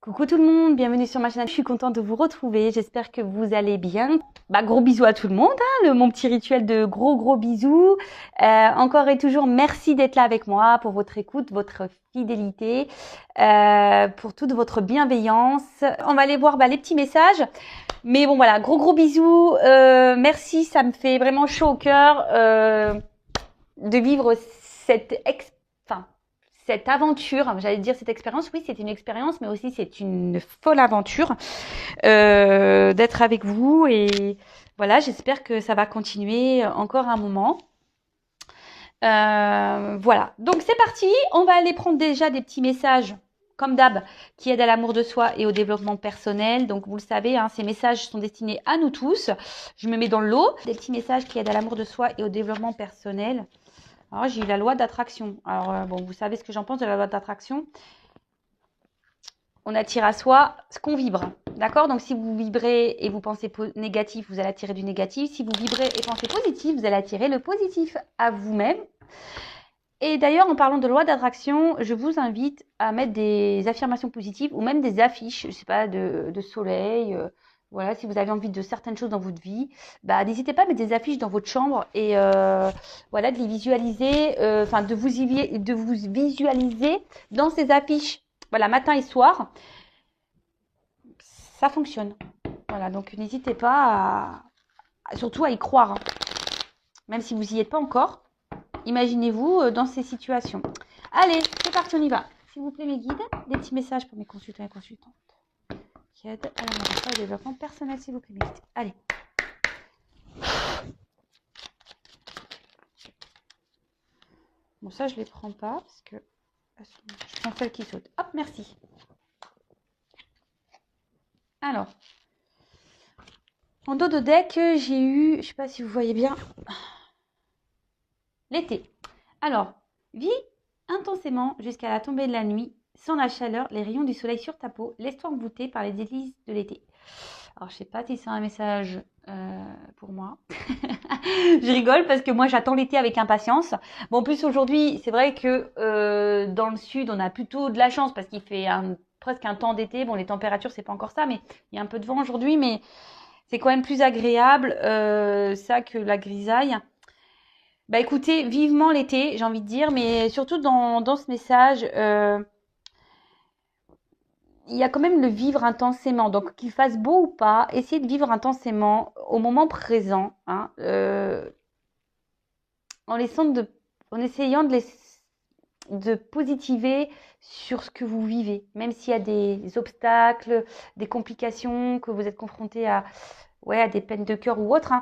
Coucou tout le monde, bienvenue sur ma chaîne. Je suis contente de vous retrouver. J'espère que vous allez bien. Gros bisous à tout le monde. Mon petit rituel de gros bisous. Encore et toujours, merci d'être là avec moi pour votre écoute, votre fidélité, pour toute votre bienveillance. On va aller voir les petits messages. Mais bon voilà, gros bisous. Merci, ça me fait vraiment chaud au cœur de vivre cette aventure, j'allais dire cette expérience, oui c'est une expérience, mais aussi c'est une folle aventure d'être avec vous et voilà, j'espère que ça va continuer encore un moment. Voilà, donc c'est parti, on va aller prendre déjà des petits messages comme d'hab, qui aident à l'amour de soi et au développement personnel. Donc vous le savez, ces messages sont destinés à nous tous. Je me mets dans le lot, des petits messages qui aident à l'amour de soi et au développement personnel. Alors, j'ai eu la loi d'attraction. Alors, vous savez ce que j'en pense de la loi d'attraction. On attire à soi ce qu'on vibre. D'accord? Donc, si vous vibrez et vous pensez négatif, vous allez attirer du négatif. Si vous vibrez et pensez positif, vous allez attirer le positif à vous-même. Et d'ailleurs, en parlant de loi d'attraction, je vous invite à mettre des affirmations positives ou même des affiches, je ne sais pas, de soleil. Voilà, si vous avez envie de certaines choses dans votre vie, n'hésitez pas à mettre des affiches dans votre chambre et voilà, de les visualiser, de vous visualiser dans ces affiches. Voilà, matin et soir, ça fonctionne. Voilà, donc n'hésitez pas surtout à y croire, même si vous n'y êtes pas encore. Imaginez-vous dans ces situations. Allez, c'est parti, on y va. S'il vous plaît, mes guides, des petits messages pour mes consultants et consultantes qui aident à la au développement personnel, s'il vous plaît, mes guides. Allez. Bon, ça, je ne les prends pas parce que je prends celles qui sautent. Hop, merci. Alors, en dos de deck, j'ai eu, je ne sais pas si vous voyez bien, l'été. Alors, vis intensément jusqu'à la tombée de la nuit, sans la chaleur, les rayons du soleil sur ta peau, laisse-toi envoûter par les délices de l'été. Alors, je ne sais pas si c'est un message pour moi. Je rigole parce que moi, j'attends l'été avec impatience. Bon, en plus, aujourd'hui, c'est vrai que dans le sud, on a plutôt de la chance parce qu'il fait presque un temps d'été. Bon, les températures, c'est pas encore ça, mais il y a un peu de vent aujourd'hui, mais c'est quand même plus agréable ça que la grisaille. Écoutez, vivement l'été, j'ai envie de dire, mais surtout dans ce message, il y a quand même le vivre intensément. Donc, qu'il fasse beau ou pas, essayez de vivre intensément au moment présent, en essayant de positiver sur ce que vous vivez, même s'il y a des obstacles, des complications, que vous êtes confronté à des peines de cœur ou autre.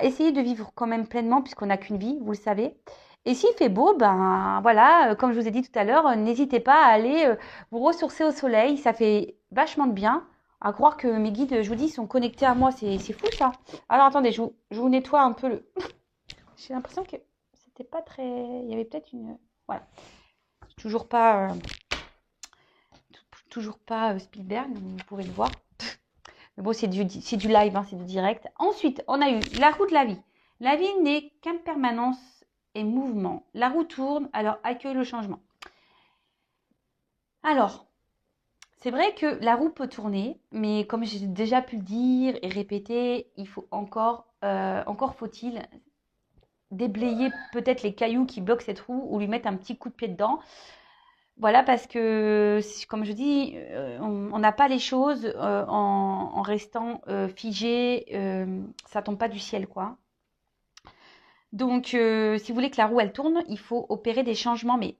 Essayez de vivre quand même pleinement, puisqu'on n'a qu'une vie, vous le savez. Et s'il fait beau, voilà, comme je vous ai dit tout à l'heure, n'hésitez pas à aller vous ressourcer au soleil. Ça fait vachement de bien. À croire que mes guides, je vous dis, sont connectés à moi. C'est fou ça. Alors attendez, je vous nettoie un peu le. J'ai l'impression que c'était pas très. Il y avait peut-être une. Voilà. Toujours pas. Toujours pas Spielberg, vous pourrez le voir. Mais bon, c'est du live, c'est du direct. Ensuite, on a eu la roue de la vie. La vie n'est qu'impermanence et mouvement. La roue tourne, alors accueille le changement. Alors, c'est vrai que la roue peut tourner, mais comme j'ai déjà pu le dire et répéter, il faut encore faut-il déblayer peut-être les cailloux qui bloquent cette roue ou lui mettre un petit coup de pied dedans. Voilà, parce que, comme je dis, on n'a pas les choses en restant figé, ça tombe pas du ciel, quoi. Donc, si vous voulez que la roue, elle tourne, il faut opérer des changements, mais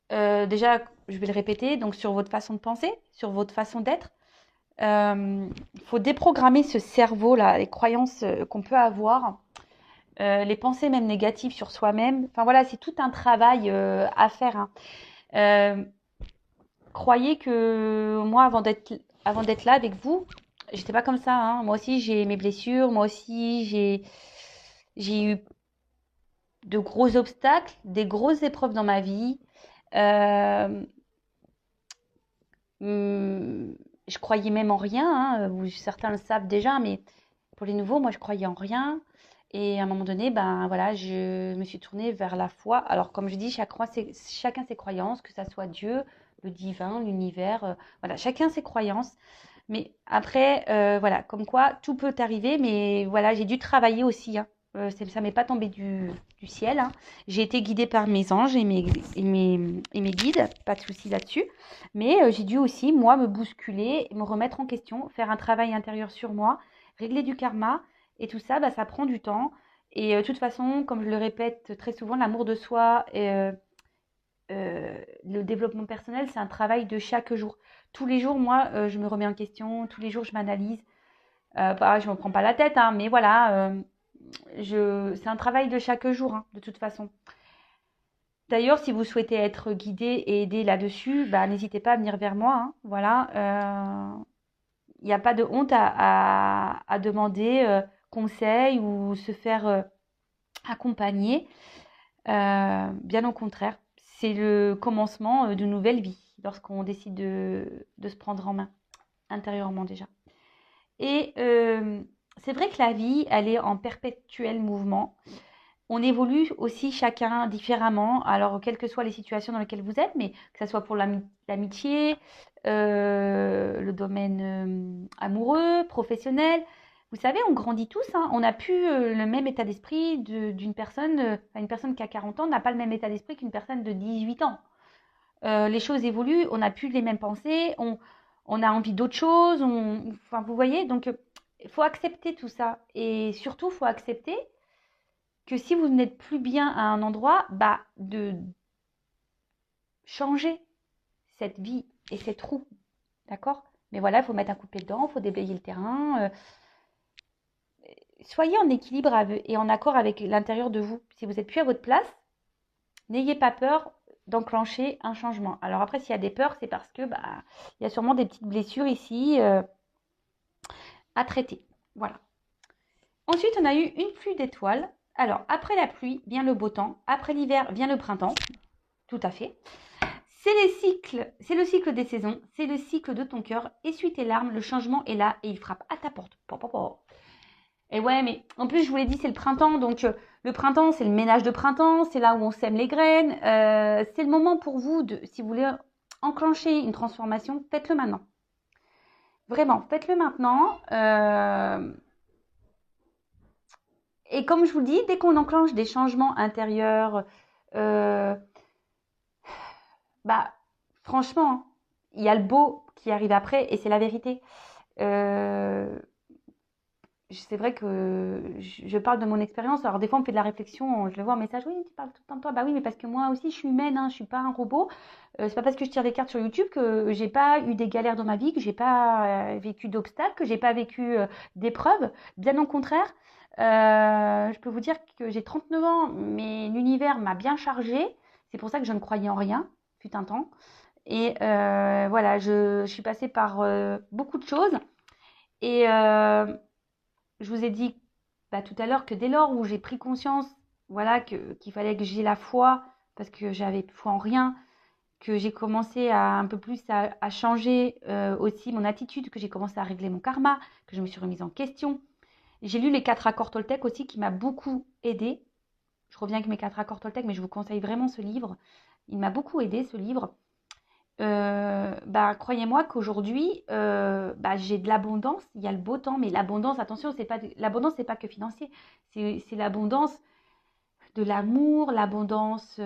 déjà, je vais le répéter, donc sur votre façon de penser, sur votre façon d'être. Il faut déprogrammer ce cerveau-là, les croyances qu'on peut avoir, les pensées même négatives sur soi-même. Enfin voilà, c'est tout un travail à faire. Croyez que moi, avant d'être là avec vous, j'étais pas comme ça. Moi aussi, j'ai mes blessures. Moi aussi, j'ai eu de gros obstacles, des grosses épreuves dans ma vie. Je croyais même en rien. Certains le savent déjà, mais pour les nouveaux, moi, je croyais en rien. Et à un moment donné, voilà, je me suis tournée vers la foi. Alors, comme je dis, chacun ses croyances, que ça soit Dieu, le divin, l'univers. Voilà, chacun ses croyances. Mais après, voilà, comme quoi tout peut arriver, mais voilà, j'ai dû travailler aussi, hein. Ça m'est pas tombé du ciel, hein. J'ai été guidée par mes anges et mes guides, pas de souci là-dessus. Mais j'ai dû aussi, moi, me bousculer, me remettre en question, faire un travail intérieur sur moi, régler du karma. Et tout ça, bah, ça prend du temps. Et de toute façon, comme je le répète très souvent, l'amour de soi et le développement personnel, c'est un travail de chaque jour. Tous les jours, moi, je me remets en question, tous les jours, je m'analyse. Je ne me prends pas la tête, hein, mais voilà, c'est un travail de chaque jour, hein, de toute façon. D'ailleurs, si vous souhaitez être guidé et aidé là-dessus, bah, n'hésitez pas à venir vers moi, hein, voilà. Il n'y a pas de honte à demander conseil ou se faire accompagner. Bien au contraire, c'est le commencement d'une nouvelle vie lorsqu'on décide de se prendre en main, intérieurement déjà. Et c'est vrai que la vie, elle est en perpétuel mouvement. On évolue aussi chacun différemment, alors quelles que soient les situations dans lesquelles vous êtes, mais que ce soit pour l'amitié, le domaine amoureux, professionnel. Vous savez, on grandit tous, hein. On n'a plus le même état d'esprit d'une personne. Une personne qui a 40 ans n'a pas le même état d'esprit qu'une personne de 18 ans. Les choses évoluent, on n'a plus les mêmes pensées, on a envie d'autre chose. Enfin, vous voyez, donc il faut accepter tout ça. Et surtout, il faut accepter que si vous n'êtes plus bien à un endroit, bah, de changer cette vie et cette roue. D'accord? Mais voilà, il faut mettre un coup de pied dedans, il faut déblayer le terrain. Soyez en équilibre et en accord avec l'intérieur de vous. Si vous n'êtes plus à votre place, n'ayez pas peur d'enclencher un changement. Alors après, s'il y a des peurs, c'est parce que bah, il y a sûrement des petites blessures ici à traiter. Voilà. Ensuite, on a eu une pluie d'étoiles. Alors, après la pluie vient le beau temps. Après l'hiver vient le printemps. Tout à fait. C'est le cycle des saisons. C'est le cycle de ton cœur. Essuie tes larmes. Le changement est là et il frappe à ta porte. Et ouais, mais en plus, je vous l'ai dit, c'est le printemps. Donc, le printemps, c'est le ménage de printemps. C'est là où on sème les graines. C'est le moment pour vous, si vous voulez enclencher une transformation, faites-le maintenant. Vraiment, faites-le maintenant. Et comme je vous le dis, dès qu'on enclenche des changements intérieurs, bah, franchement, il y a le beau qui arrive après et c'est la vérité. C'est vrai que je parle de mon expérience. Alors, des fois, on me fait de la réflexion. Je le vois en message. Oui, tu parles tout le temps de toi. Bah oui, mais parce que moi aussi, je suis humaine. Hein, je suis pas un robot. C'est pas parce que je tire des cartes sur YouTube que j'ai pas eu des galères dans ma vie, que j'ai pas vécu d'obstacles, que j'ai pas vécu d'épreuves. Bien au contraire. Je peux vous dire que j'ai 39 ans, mais l'univers m'a bien chargée. C'est pour ça que je ne croyais en rien, fut un temps. Et voilà, je suis passée par beaucoup de choses. Et je vous ai dit bah, tout à l'heure que dès lors où j'ai pris conscience, voilà, qu'il fallait que j'ai la foi, parce que j'avais foi en rien, que j'ai commencé un peu plus à changer aussi mon attitude, que j'ai commencé à régler mon karma, que je me suis remise en question. J'ai lu les 4 accords Toltec aussi qui m'a beaucoup aidé. Je reviens avec mes 4 accords Toltec, mais je vous conseille vraiment ce livre. Il m'a beaucoup aidé ce livre. Bah, croyez-moi qu'aujourd'hui, bah, j'ai de l'abondance, il y a le beau temps, mais l'abondance, attention, l'abondance, c'est pas que financier, c'est l'abondance de l'amour, l'abondance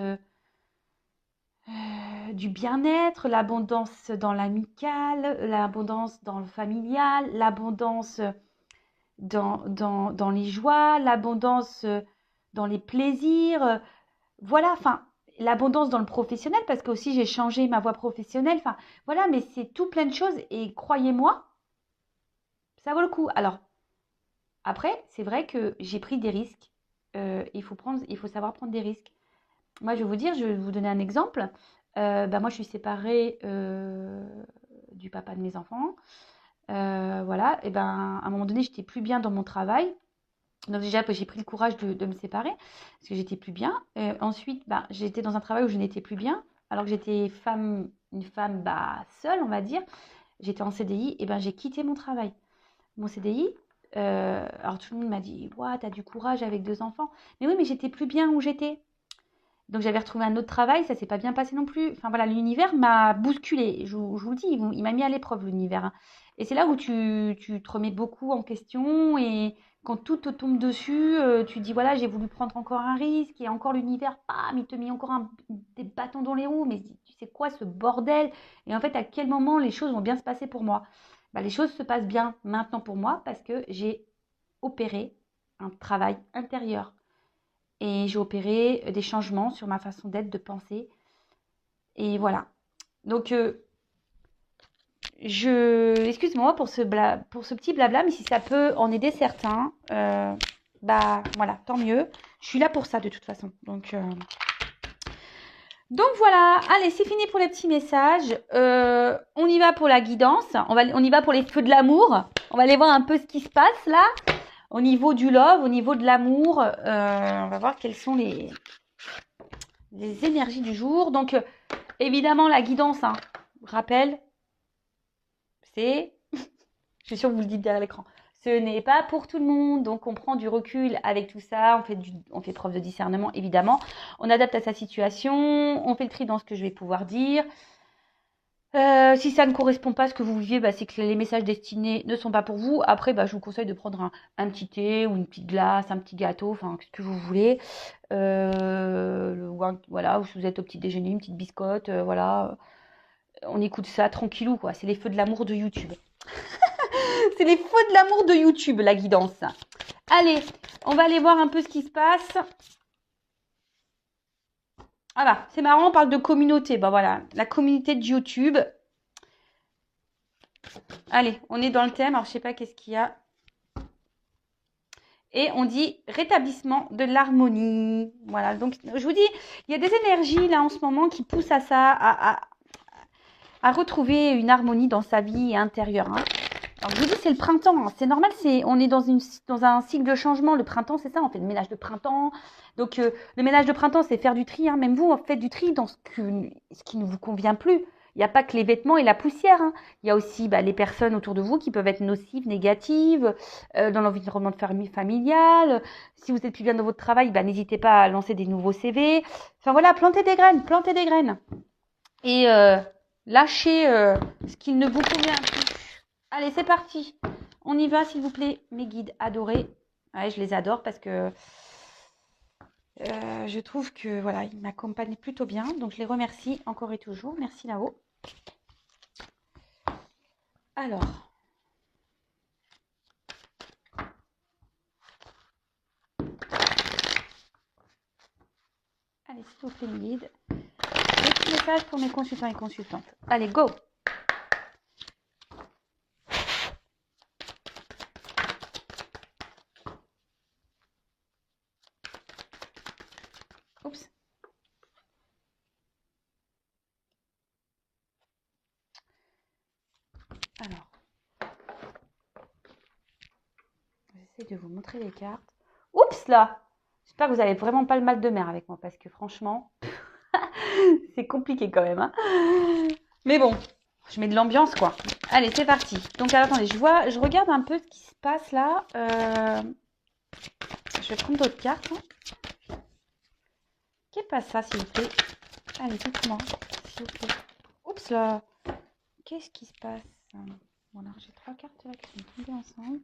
du bien-être, l'abondance dans l'amical, l'abondance dans le familial, l'abondance dans les joies, l'abondance dans les plaisirs. Voilà, enfin, l'abondance dans le professionnel, parce que aussi j'ai changé ma voie professionnelle. Enfin, voilà, mais c'est tout plein de choses et croyez-moi, ça vaut le coup. Alors, après, c'est vrai que j'ai pris des risques. Il faut savoir prendre des risques. Moi, je vais vous dire, je vais vous donner un exemple. Bah, moi, je suis séparée du papa de mes enfants. Voilà, et ben, à un moment donné, j'étais plus bien dans mon travail. Donc déjà, j'ai pris le courage de me séparer parce que j'étais plus bien. Ensuite, bah, j'étais dans un travail où je n'étais plus bien, alors que j'étais une femme bah, seule, on va dire. J'étais en CDI, et ben j'ai quitté mon travail. Mon CDI, alors tout le monde m'a dit, ouah, t'as du courage avec 2 enfants. Mais oui, mais j'étais plus bien où j'étais. Donc j'avais retrouvé un autre travail, ça s'est pas bien passé non plus. Enfin voilà, l'univers m'a bousculé. Je vous le dis, il m'a mis à l'épreuve l'univers, hein. Et c'est là où tu te remets beaucoup en question et quand tout te tombe dessus, tu te dis voilà, j'ai voulu prendre encore un risque et encore l'univers, bam, il te met encore des bâtons dans les roues. Mais tu sais quoi, ce bordel? Et en fait, à quel moment les choses vont bien se passer pour moi? Bah, les choses se passent bien maintenant pour moi parce que j'ai opéré un travail intérieur et j'ai opéré des changements sur ma façon d'être, de penser. Et voilà. Donc, excuse-moi pour ce petit blabla, mais si ça peut en aider certains, bah voilà, tant mieux. Je suis là pour ça de toute façon. Donc voilà, allez, c'est fini pour les petits messages. On y va pour la guidance. On y va pour les feux de l'amour. On va aller voir un peu ce qui se passe là. Au niveau du love, au niveau de l'amour, on va voir quelles sont les énergies du jour. Donc, évidemment, la guidance, hein, rappel, c'est, je suis sûre que vous le dites derrière l'écran, ce n'est pas pour tout le monde. Donc, on prend du recul avec tout ça, on fait preuve de discernement, évidemment. On adapte à sa situation, on fait le tri dans ce que je vais pouvoir dire. Si ça ne correspond pas à ce que vous vivez, bah, c'est que les messages destinés ne sont pas pour vous. Après, bah, je vous conseille de prendre un petit thé ou une petite glace, un petit gâteau, enfin, ce que vous voulez. Voilà, ou si vous êtes au petit déjeuner, une petite biscotte, voilà. On écoute ça tranquillou, quoi. C'est les feux de l'amour de YouTube. C'est les feux de l'amour de YouTube, la guidance. Allez, on va aller voir un peu ce qui se passe. Voilà, c'est marrant, on parle de communauté. Bah voilà, la communauté de YouTube. Allez, on est dans le thème. Alors, je sais pas qu'est-ce qu'il y a. Et on dit rétablissement de l'harmonie. Voilà, donc je vous dis, il y a des énergies là en ce moment qui poussent à ça, à retrouver une harmonie dans sa vie intérieure, hein. Alors je vous dis, c'est le printemps, hein. C'est normal, on est dans un cycle de changement. Le printemps, c'est ça, on fait le ménage de printemps. Donc le ménage de printemps, c'est faire du tri, hein. Même vous, faites du tri dans ce qui ne vous convient plus. Il n'y a pas que les vêtements et la poussière, hein. Il y a aussi les personnes autour de vous qui peuvent être nocives, négatives, dans l'environnement familial. Si vous êtes plus bien dans votre travail, n'hésitez pas à lancer des nouveaux CV. Enfin voilà, plantez des graines, plantez des graines. Et lâchez ce qui ne vous convient plus. Allez, c'est parti. On y va, s'il vous plaît, mes guides adorés. Ouais, je les adore parce que je trouve que voilà, ils m'accompagnent plutôt bien. Donc, je les remercie encore et toujours. Merci là-haut. Alors. Allez, s'il vous plaît, mes guides. Petit message pour mes consultants et consultantes. Allez, go! Oups. Alors. J'essaie de vous montrer les cartes. Oups là! J'espère que vous n'avez vraiment pas le mal de mer avec moi parce que franchement, c'est compliqué quand même, hein. Mais bon, je mets de l'ambiance quoi. Allez, c'est parti. Donc alors, attendez, je regarde un peu ce qui se passe là. Je vais prendre d'autres cartes, hein. Qu'est-ce qui passe ça, s'il vous plaît? Allez, dites-moi, s'il vous plaît. Oups là! Qu'est-ce qui se passe? Bon, alors j'ai 3 cartes là qui sont tombées ensemble.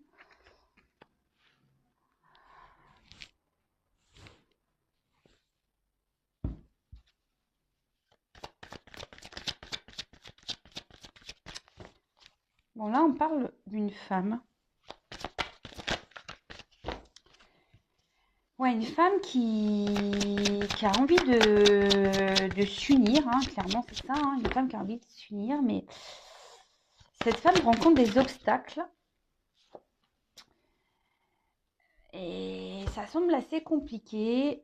Bon, là, on parle d'une femme. Ouais, une femme qui a envie de s'unir, hein, clairement, c'est ça, hein, une femme qui a envie de s'unir, mais cette femme rencontre des obstacles. Et ça semble assez compliqué.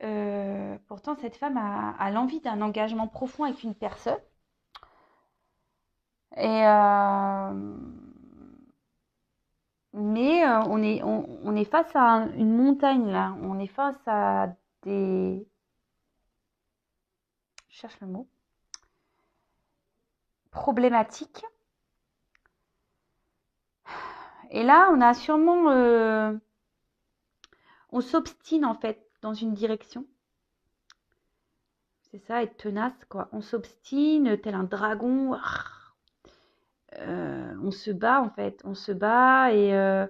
Pourtant, cette femme a l'envie d'un engagement profond avec une personne. Et mais on est face à une montagne là. On est face à des... Je cherche le mot. Problématiques. Et là, on a sûrement... on s'obstine en fait dans une direction. C'est ça, être tenace, quoi. On s'obstine, tel un dragon. On se bat, en fait. On se bat et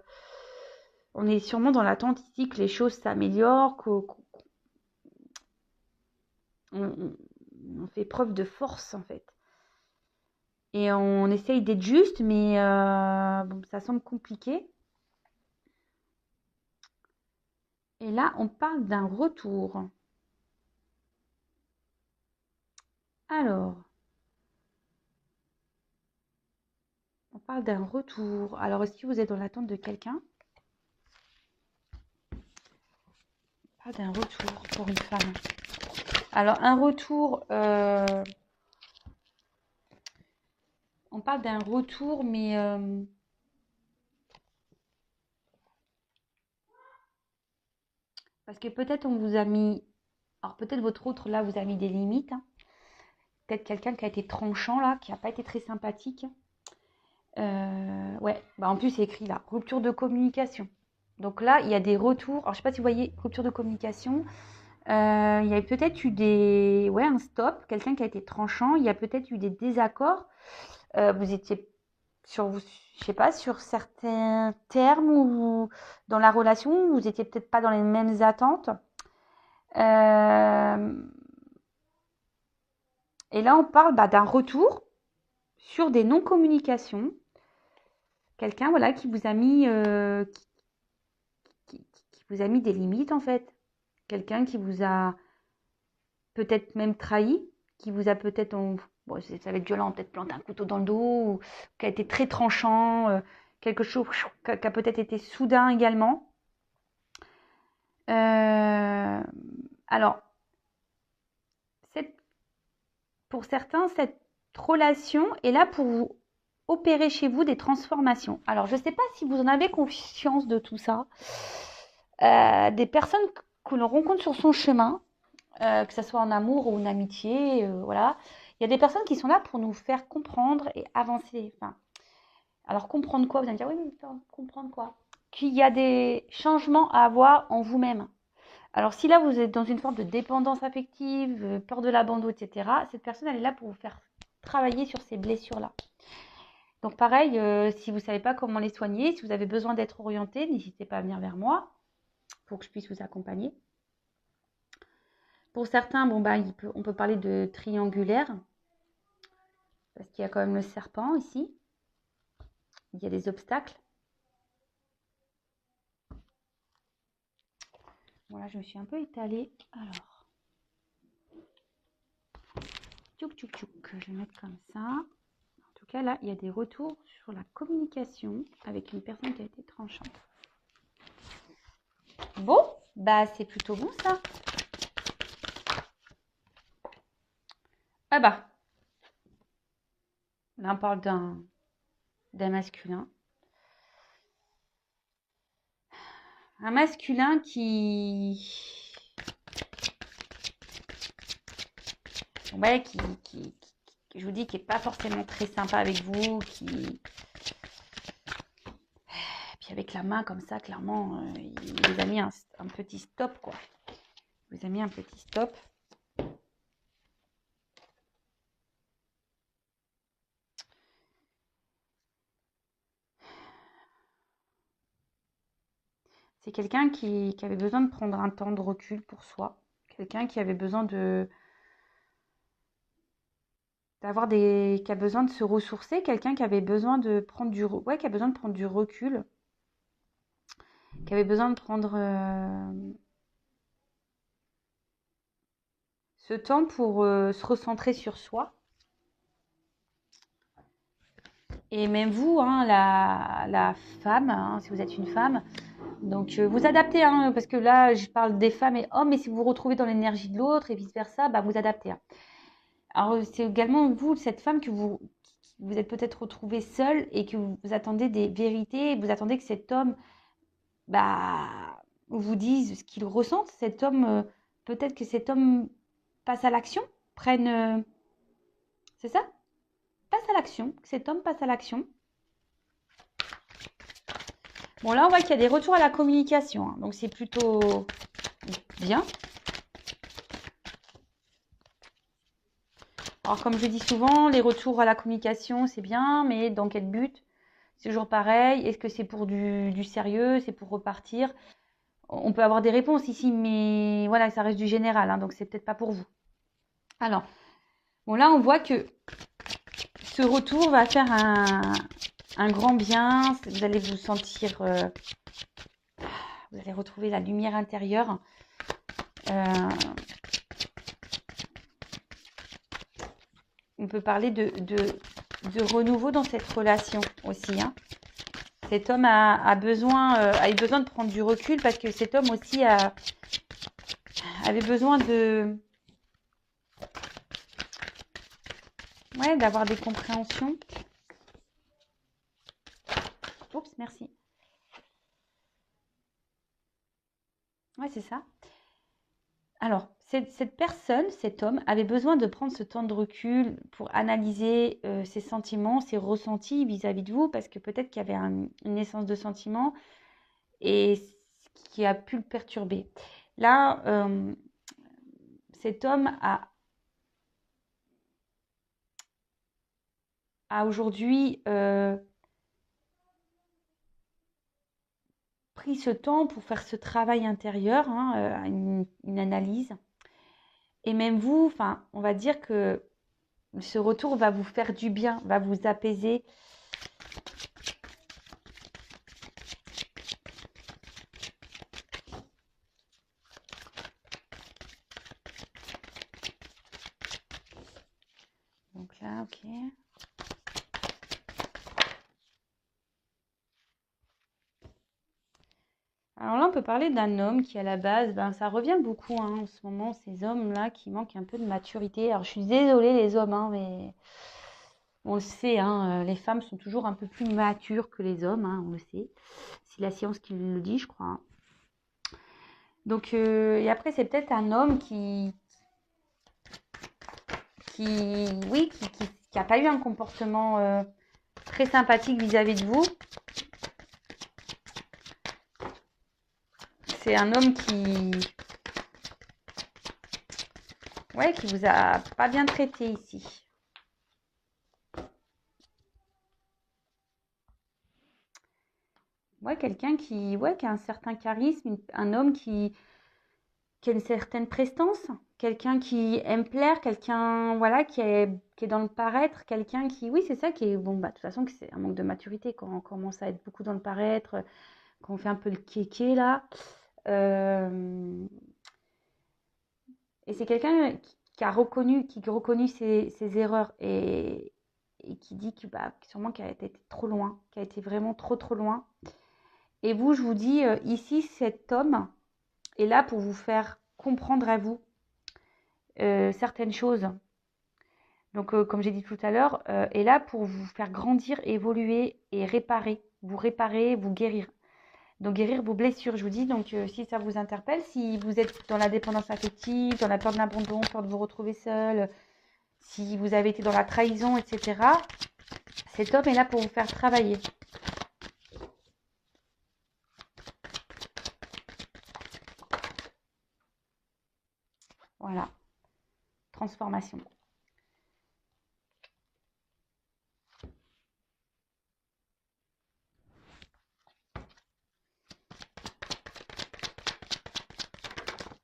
on est sûrement dans l'attente ici que les choses s'améliorent, on fait preuve de force, en fait. Et on essaye d'être juste, mais bon, ça semble compliqué. Et là, on parle d'un retour. Alors, on parle d'un retour. Alors, est-ce que vous êtes dans l'attente de quelqu'un? On parle d'un retour pour une femme. Alors, un retour, on parle d'un retour, mais parce que peut-être on vous a mis, alors peut-être votre autre là vous a mis des limites, hein. Peut-être quelqu'un qui a été tranchant là, qui n'a pas été très sympathique. Ouais, bah en plus c'est écrit là, rupture de communication. Donc là, il y a des retours. Alors je sais pas si vous voyez, rupture de communication. Il y a peut-être eu un stop, quelqu'un qui a été tranchant. Il y a peut-être eu des désaccords. Vous étiez je sais pas, sur certains termes ou dans la relation, vous étiez peut-être pas dans les mêmes attentes. Et là, on parle d'un retour sur des non-communications. Quelqu'un, voilà, qui vous a mis, qui vous a mis des limites en fait. Quelqu'un qui vous a peut-être même trahi, qui vous a peut-être, bon, ça va être violent, peut-être planté un couteau dans le dos, ou qui a été très tranchant, quelque chose qui a peut-être été soudain également. Alors, pour certains, cette relation est là pour vous opérer chez vous des transformations. Alors, je ne sais pas si vous en avez conscience de tout ça. Des personnes que l'on rencontre sur son chemin, que ce soit en amour ou en amitié, voilà. Il y a des personnes qui sont là pour nous faire comprendre et avancer. Enfin, alors, comprendre quoi? Vous allez me dire, oui, mais comprendre quoi? Qu'il y a des changements à avoir en vous-même. Alors, si là, vous êtes dans une forme de dépendance affective, peur de l'abandon, etc., cette personne, elle est là pour vous faire travailler sur ces blessures-là. Donc, pareil, si vous ne savez pas comment les soigner, si vous avez besoin d'être orienté, n'hésitez pas à venir vers moi pour que je puisse vous accompagner. Pour certains, bon, on peut parler de triangulaire, parce qu'il y a quand même le serpent ici. Il y a des obstacles. Voilà, je me suis un peu étalée. Alors, tchouk, tchouk, tchouk. Je vais mettre comme ça. En tout cas, là, il y a des retours sur la communication avec une personne qui a été tranchante. Bon, c'est plutôt bon ça. Ah bah, là on parle d'un masculin. Un masculin je vous dis, qui n'est pas forcément très sympa avec vous, puis avec la main comme ça, clairement, il vous a mis un petit stop, quoi. Il vous a mis un petit stop. C'est quelqu'un qui avait besoin de prendre un temps de recul pour soi. Quelqu'un qui avait besoin qui a besoin de se ressourcer. Quelqu'un qui avait besoin de prendre qui a besoin de prendre du recul. Qui avait besoin de prendre ce temps pour se recentrer sur soi. Et même vous, hein, la femme, hein, si vous êtes une femme, donc vous adaptez, hein, parce que là je parle des femmes et hommes, mais si vous vous retrouvez dans l'énergie de l'autre et vice-versa, vous adaptez. Hein. Alors c'est également vous, cette femme, que vous êtes peut-être retrouvée seule et que vous attendez des vérités, vous attendez que cet homme vous dise ce qu'il ressent. Cet homme, peut-être que cet homme passe à l'action, prenne... c'est ça? Passe à l'action, cet homme passe à l'action. Bon, là, on voit qu'il y a des retours à la communication, hein, donc c'est plutôt bien. Alors, comme je dis souvent, les retours à la communication, c'est bien, mais dans quel but? C'est toujours pareil. Est-ce que c'est pour du sérieux? C'est pour repartir? On peut avoir des réponses ici, mais voilà, ça reste du général, hein, donc c'est peut-être pas pour vous. Alors, bon, là, on voit que ce retour va faire un grand bien. Vous allez vous sentir... vous allez retrouver la lumière intérieure. On peut parler de renouveau dans cette relation aussi, hein. Cet homme a eu besoin de prendre du recul parce que cet homme aussi avait besoin d'avoir des compréhensions. Oups, merci. Ouais, c'est ça. Alors, cette personne, cet homme, avait besoin de prendre ce temps de recul pour analyser ses sentiments, ses ressentis vis-à-vis de vous, parce que peut-être qu'il y avait une naissance de sentiments et ce qui a pu le perturber. Là, cet homme a aujourd'hui pris ce temps pour faire ce travail intérieur, hein, une analyse. Et même vous, enfin, on va dire que ce retour va vous faire du bien, va vous apaiser. Donc là, ok. Alors là, on peut parler d'un homme qui, à la base, ça revient beaucoup, hein, en ce moment, ces hommes-là qui manquent un peu de maturité. Alors, je suis désolée, les hommes, hein, mais on le sait, hein, les femmes sont toujours un peu plus matures que les hommes, hein, on le sait. C'est la science qui le dit, je crois, hein. Donc, et après, c'est peut-être un homme qui a pas eu un comportement très sympathique vis-à-vis de vous. C'est un homme qui vous a pas bien traité ici. Ouais, quelqu'un qui a un certain charisme, un homme qui a une certaine prestance, quelqu'un qui aime plaire, quelqu'un voilà qui est dans le paraître, quelqu'un qui oui c'est ça qui est bon de toute façon que c'est un manque de maturité quand on commence à être beaucoup dans le paraître, quand on fait un peu le kéké là. Et c'est quelqu'un qui a reconnu ses erreurs et qui dit que sûrement qu'elle a été trop loin, qu'elle a été vraiment trop loin. Et vous, je vous dis ici cet homme est là pour vous faire comprendre à vous certaines choses. Donc, comme j'ai dit tout à l'heure, est là pour vous faire grandir, évoluer et réparer, vous guérir. Donc, guérir vos blessures, je vous dis. Donc, si ça vous interpelle, si vous êtes dans la dépendance affective, dans la peur de l'abandon, peur de vous retrouver seul, si vous avez été dans la trahison, etc., cet homme est là pour vous faire travailler. Voilà. Transformation.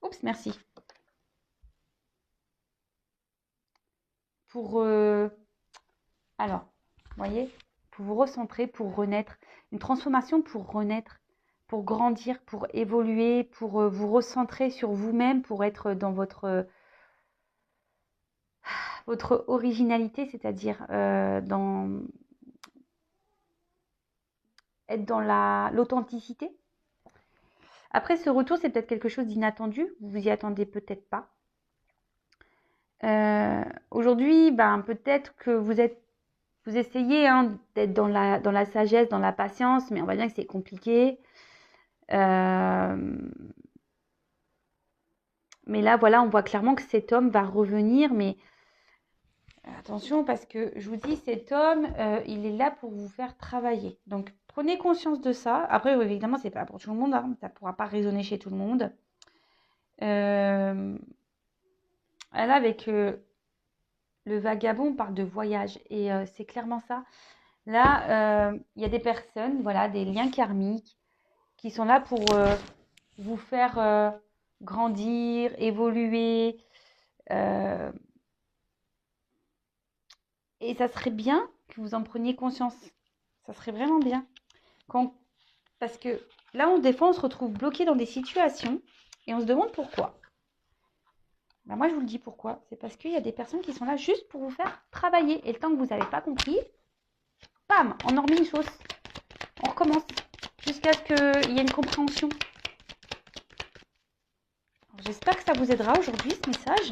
Oups, merci. Alors, vous voyez, pour vous recentrer, pour renaître, une transformation pour renaître, pour grandir, pour évoluer, pour vous recentrer sur vous-même, pour être dans votre originalité, c'est-à-dire être dans l'authenticité. Après, ce retour, c'est peut-être quelque chose d'inattendu, vous vous y attendez peut-être pas. Aujourd'hui, peut-être que vous essayez d'être dans la sagesse, dans la patience, mais on va dire que c'est compliqué. Mais là, voilà, on voit clairement que cet homme va revenir, mais attention parce que je vous dis, cet homme, il est là pour vous faire travailler. Donc, prenez conscience de ça. Après, évidemment, c'est pas pour tout le monde, hein, ça ne pourra pas résonner chez tout le monde. Là, avec le vagabond parle de voyage et c'est clairement ça. Là, il y a des personnes, voilà, des liens karmiques qui sont là pour vous faire grandir, évoluer. euh, et ça serait bien que vous en preniez conscience. Ça serait vraiment bien. Quand... Parce que là, des fois, on se retrouve bloqué dans des situations et on se demande pourquoi. Ben moi, je vous le dis pourquoi. C'est parce qu'il y a des personnes qui sont là juste pour vous faire travailler. Et le temps que vous n'avez pas compris, bam, on en remet une sauce. On recommence jusqu'à ce qu'il y ait une compréhension. J'espère que ça vous aidera aujourd'hui, ce message.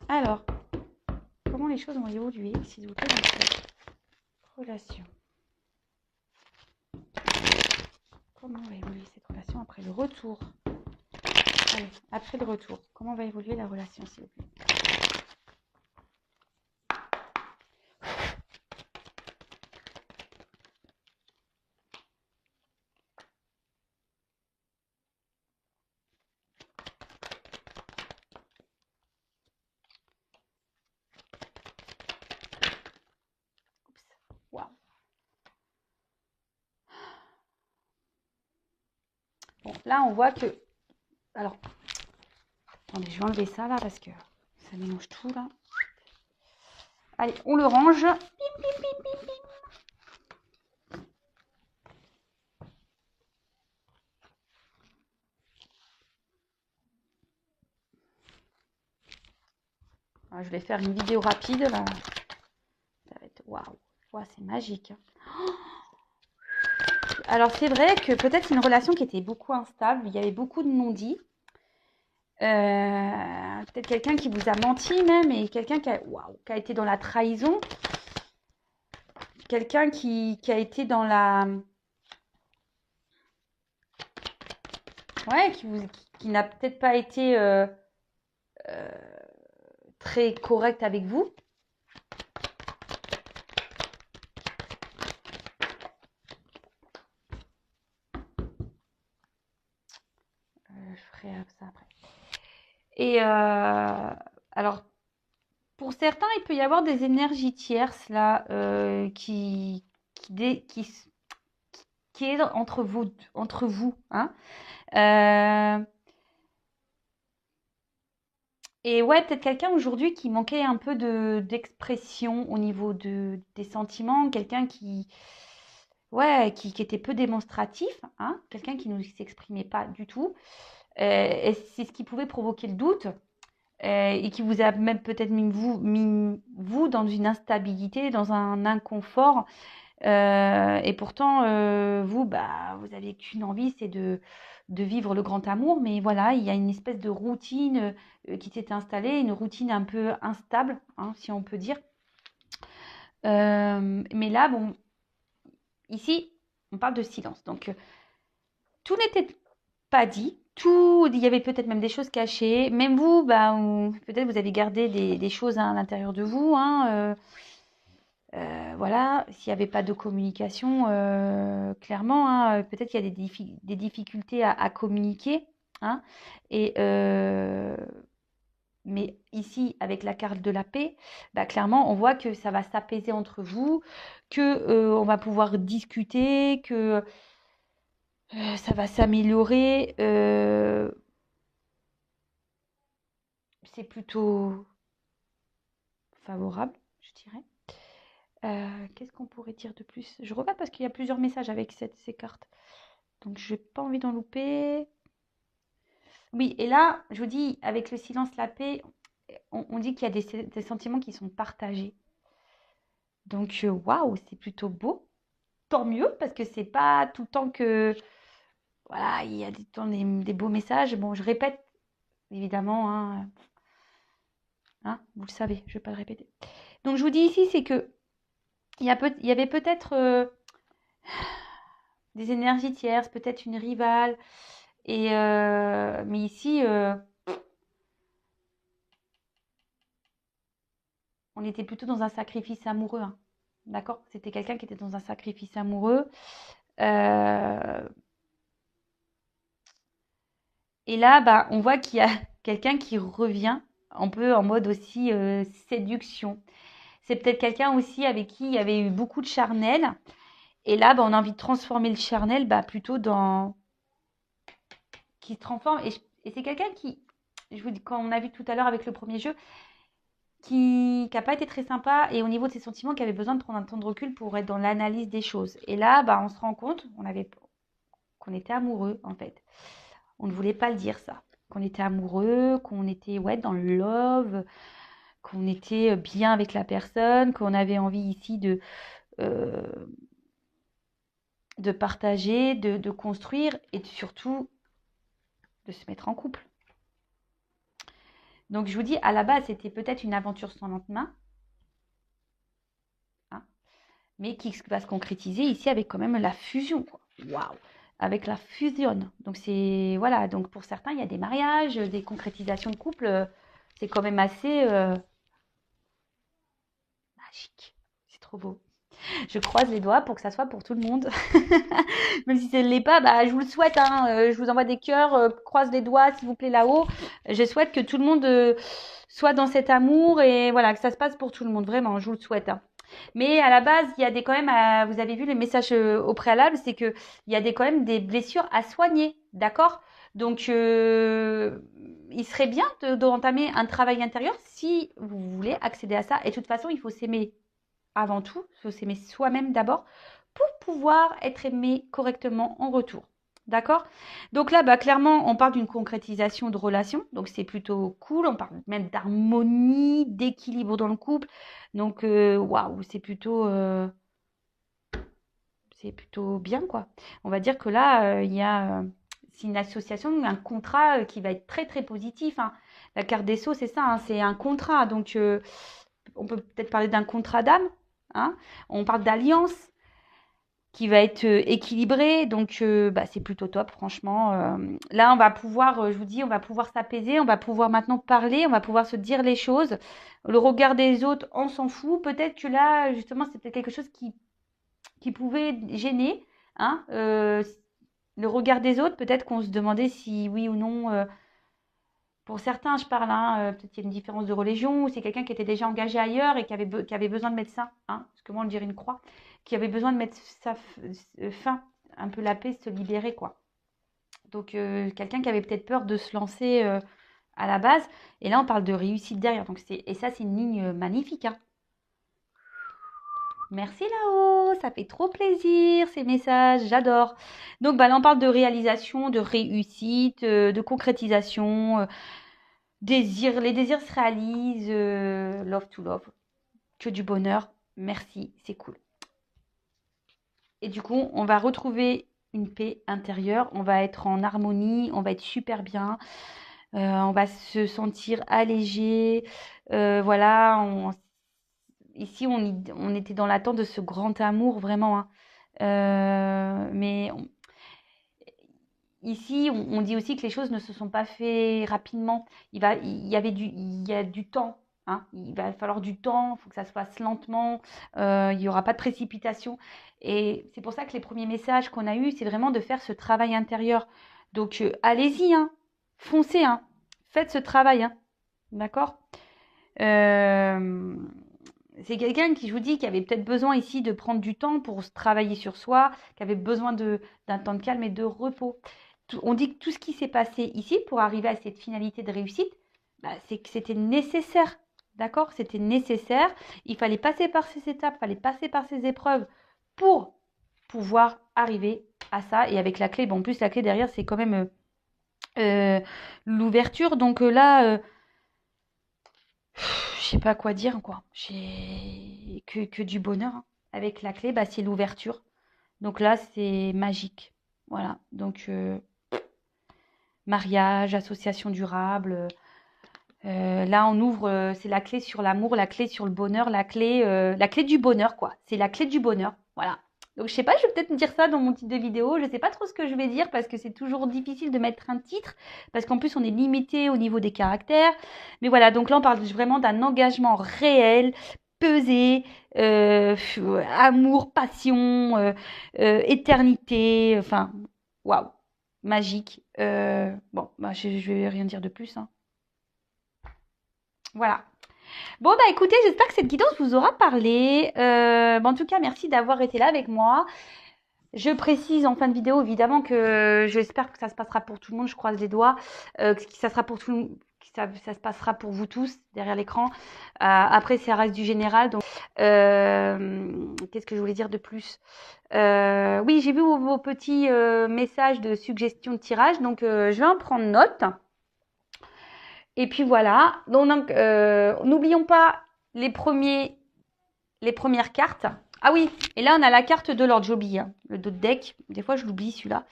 Alors, comment les choses vont évoluer, s'il vous plaît, dans cette relation? Comment va évoluer cette relation après le retour? Allez, après le retour, comment va évoluer la relation, s'il vous plaît? Oups. Waouh. Bon, là, on voit que... Alors, attendez, je vais enlever ça, là, parce que ça mélange tout, là. Allez, on le range. Bim, bim, bim, bim, bim. Alors, je vais faire une vidéo rapide, là. Ça va être... Waouh. Wow, c'est magique. Alors, c'est vrai que peut-être une relation qui était beaucoup instable. Il y avait beaucoup de non-dits. Peut-être quelqu'un qui vous a menti même, et quelqu'un qui a été dans la trahison. Quelqu'un qui a été dans la... Ouais, qui n'a peut-être pas été très correct avec vous. Je ferai ça après. Et alors, pour certains, il peut y avoir des énergies tierces là qui est entre vous, hein. Et ouais, peut-être quelqu'un aujourd'hui qui manquait un peu d'expression au niveau des sentiments, quelqu'un qui était peu démonstratif, hein, quelqu'un qui ne s'exprimait pas du tout. Et c'est ce qui pouvait provoquer le doute et qui vous a même peut-être mis vous dans une instabilité, dans un inconfort. Et pourtant, vous, vous avez qu'une envie, c'est de vivre le grand amour. Mais voilà, il y a une espèce de routine qui s'est installée, une routine un peu instable, hein, si on peut dire. Mais là, bon, ici, on parle de silence. Donc, tout n'était pas dit. Il y avait peut-être même des choses cachées. Même vous, peut-être vous avez gardé des choses à l'intérieur de vous, hein, voilà, s'il n'y avait pas de communication, clairement, hein, peut-être qu'il y a des difficultés à communiquer, hein, et, mais ici, avec la carte de la paix, clairement, on voit que ça va s'apaiser entre vous, que on va pouvoir discuter, que ça va s'améliorer. C'est plutôt favorable, je dirais. Qu'est-ce qu'on pourrait dire de plus? Je regarde parce qu'il y a plusieurs messages avec ces cartes. Donc, je n'ai pas envie d'en louper. Oui, et là, je vous dis, avec le silence, la paix, on dit qu'il y a des sentiments qui sont partagés. Donc, waouh, c'est plutôt beau. Tant mieux, parce que c'est pas tout le temps que... Voilà, il y a des beaux messages. Bon, je répète, évidemment, hein, vous le savez, je ne vais pas le répéter. Donc, je vous dis ici, c'est que il y avait peut-être des énergies tierces, peut-être une rivale. Et mais ici, on était plutôt dans un sacrifice amoureux, hein. D'accord? C'était quelqu'un qui était dans un sacrifice amoureux. Euh, et là, on voit qu'il y a quelqu'un qui revient un peu en mode aussi séduction. C'est peut-être quelqu'un aussi avec qui il y avait eu beaucoup de charnel. Et là, bah, on a envie de transformer le charnel bah, plutôt dans... qui se transforme. Et c'est quelqu'un qui, je vous dis, quand on a vu tout à l'heure avec le premier jeu, qui n'a pas été très sympa et au niveau de ses sentiments, qui avait besoin de prendre un temps de recul pour être dans l'analyse des choses. Et là, bah, on se rend compte qu'on était amoureux, en fait. On ne voulait pas le dire, ça. Qu'on était amoureux, qu'on était ouais, dans le love, qu'on était bien avec la personne, qu'on avait envie ici euh, de partager, de construire et surtout de se mettre en couple. Donc je vous dis, à la base, c'était peut-être une aventure sans lendemain, hein, mais qui va se concrétiser ici avec quand même la fusion. Waouh! Avec la fusion. Donc c'est voilà. Donc pour certains, il y a des mariages, des concrétisations de couple. C'est quand même assez magique. C'est trop beau. Je croise les doigts pour que ça soit pour tout le monde. Même si ça ne l'est pas, bah, je vous le souhaite. Hein. Je vous envoie des cœurs. Croise les doigts, s'il vous plaît, là-haut. Je souhaite que tout le monde soit dans cet amour et voilà, que ça se passe pour tout le monde. Vraiment, je vous le souhaite. Hein. Mais à la base, il y a des quand même, vous avez vu les messages au préalable, c'est que il y a des quand même des blessures à soigner, d'accord? Donc, il serait bien d'entamer un travail intérieur si vous voulez accéder à ça. Et de toute façon, il faut s'aimer avant tout, il faut s'aimer soi-même d'abord pour pouvoir être aimé correctement en retour. D'accord? Donc là, bah, clairement, on parle d'une concrétisation de relation. Donc c'est plutôt cool. On parle même d'harmonie, d'équilibre dans le couple. Donc, waouh, c'est plutôt bien, quoi. On va dire que là, il y a... c'est une association, un contrat qui va être très, très positif. Hein. La carte des Sceaux, c'est ça, hein, c'est un contrat. Donc, on peut peut-être parler d'un contrat d'âme. Hein. On parle d'alliance qui va être équilibrée. Donc, bah, c'est plutôt top, franchement. Là, on va pouvoir, je vous dis, on va pouvoir s'apaiser. On va pouvoir maintenant parler. On va pouvoir se dire les choses. Le regard des autres, on s'en fout. Peut-être que là, justement, c'était quelque chose qui pouvait gêner. Hein, le regard des autres, peut-être qu'on se demandait si oui ou non, pour certains je parle, hein, peut-être qu'il y a une différence de religion, ou c'est quelqu'un qui était déjà engagé ailleurs et qui avait besoin de mettre ça, hein, parce que moi on dirait une croix, qui avait besoin de mettre sa fin, un peu la paix, se libérer quoi. Donc quelqu'un qui avait peut-être peur de se lancer à la base, et là on parle de réussite derrière, donc et ça c'est une ligne magnifique, hein. Merci là-haut, ça fait trop plaisir ces messages, j'adore. Donc bah, là on parle de réalisation, de réussite, de concrétisation, les désirs se réalisent, love to love, que du bonheur, merci, c'est cool. Et du coup on va retrouver une paix intérieure, on va être en harmonie, on va être super bien, on va se sentir allégé, voilà, ici, on était dans l'attente de ce grand amour, vraiment. Hein. Mais ici, on dit aussi que les choses ne se sont pas faites rapidement. Il y a du temps. Hein. Il va falloir du temps, il faut que ça se fasse lentement, il n'y aura pas de précipitation. Et c'est pour ça que les premiers messages qu'on a eus, c'est vraiment de faire ce travail intérieur. Donc, allez-y, hein. Foncez, hein. Faites ce travail. Hein. D'accord. C'est quelqu'un qui, je vous dis, qui avait peut-être besoin ici de prendre du temps pour se travailler sur soi, qui avait besoin d'un temps de calme et de repos. On dit que tout ce qui s'est passé ici pour arriver à cette finalité de réussite, bah, c'est que c'était nécessaire. D'accord? C'était nécessaire. Il fallait passer par ces étapes, il fallait passer par ces épreuves pour pouvoir arriver à ça. Et avec la clé, bon, en plus, la clé derrière, c'est quand même l'ouverture. Donc là, je sais pas quoi dire, quoi. J'ai que du bonheur. Hein. Avec la clé, bah, c'est l'ouverture. Donc là, c'est magique. Voilà. Donc, mariage, association durable. Là, on ouvre, c'est la clé sur l'amour, la clé sur le bonheur, la clé du bonheur, quoi. C'est la clé du bonheur. Voilà. Donc, je sais pas, je vais peut-être me dire ça dans mon titre de vidéo. Je sais pas trop ce que je vais dire parce que c'est toujours difficile de mettre un titre parce qu'en plus, on est limité au niveau des caractères. Mais voilà, donc là, on parle vraiment d'un engagement réel, pesé, amour, passion, éternité. Enfin, waouh, magique. Bon, bah, je vais rien dire de plus, hein. Voilà. Bon, bah écoutez, j'espère que cette guidance vous aura parlé. En tout cas, merci d'avoir été là avec moi. Je précise en fin de vidéo, évidemment, que j'espère que ça se passera pour tout le monde. Je croise les doigts. Que ça sera pour tout le monde. Ça se passera pour vous tous derrière l'écran. Après, ça reste du général. Donc, qu'est-ce que je voulais dire de plus? Oui, j'ai vu vos petits messages de suggestions de tirage. Donc, je vais en prendre note. Et puis voilà. Donc, n'oublions pas les premières cartes. Ah oui, et là on a la carte de Lord Joby, hein, le dos de deck. Des fois je l'oublie celui-là.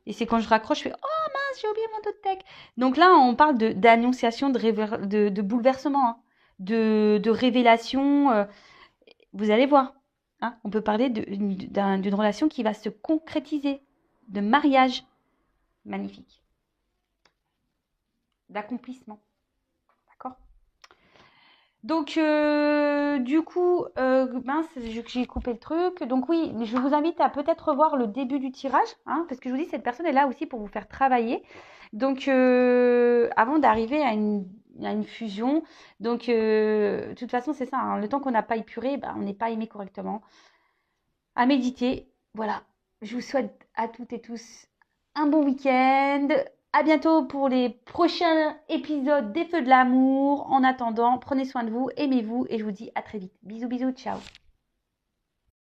Et c'est quand je raccroche, je fais oh mince, j'ai oublié mon dos de deck. Donc là on parle d'annonciation, de bouleversement, hein, de révélation. Vous allez voir, hein, on peut parler d'une relation qui va se concrétiser, de mariage magnifique, d'accomplissement. D'accord? Donc, du coup, mince, j'ai coupé le truc. Donc oui, je vous invite à peut-être revoir le début du tirage, hein, parce que je vous dis, cette personne est là aussi pour vous faire travailler. Donc, avant d'arriver à une fusion. Donc, de toute façon, c'est ça, hein, le temps qu'on n'a pas épuré, on n'est pas aimé correctement. À méditer, voilà. Je vous souhaite à toutes et tous un bon week-end. À bientôt pour les prochains épisodes des Feux de l'amour. En attendant, prenez soin de vous, aimez-vous et je vous dis à très vite. Bisous, bisous, ciao.